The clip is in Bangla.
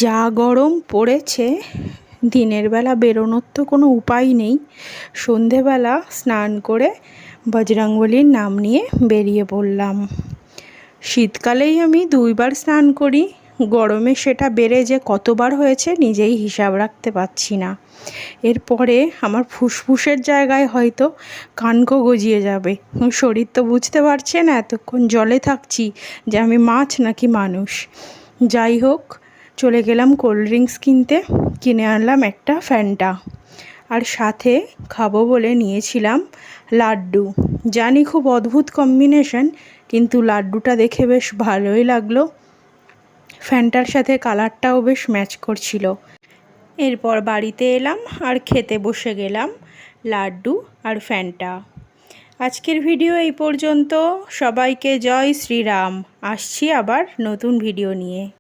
যা গরম পড়েছে, দিনের বেলা বেরোনোর তো কোনো উপায় নেই। সন্ধেবেলা স্নান করে বজরংবলীর নাম নিয়ে বেরিয়ে পড়লাম। শীতকালেই আমি 2বার স্নান করি, গরমে সেটা বেড়ে যে কতবার হয়েছে নিজেই হিসাব রাখতে পারছি না। এরপরে আমার ফুসফুসের জায়গায় হয়তো কানকো গজিয়ে যাবে। শরীর তো বুঝতে পারছে না এতক্ষণ জলে থাকছি যে আমি মাছ নাকি মানুষ। যাই হোক, চলে গেলাম কোল্ড ড্রিঙ্কস কিনতে। কিনে আনলাম একটা ফ্যান্টা, আর সাথে খাবো বলে নিয়েছিলাম লাড্ডু। জানি খুব অদ্ভুত কম্বিনেশন, কিন্তু লাড্ডুটা দেখে বেশ ভালোই লাগলো। ফ্যান্টার সাথে কালারটাও বেশ ম্যাচ করছিল। এরপর বাড়িতে এলাম আর খেতে বসে গেলাম লাড্ডু আর ফ্যান্টা। আজকের ভিডিও এই পর্যন্ত। সবাইকে জয় শ্রীরাম। আসছি আবার নতুন ভিডিও নিয়ে।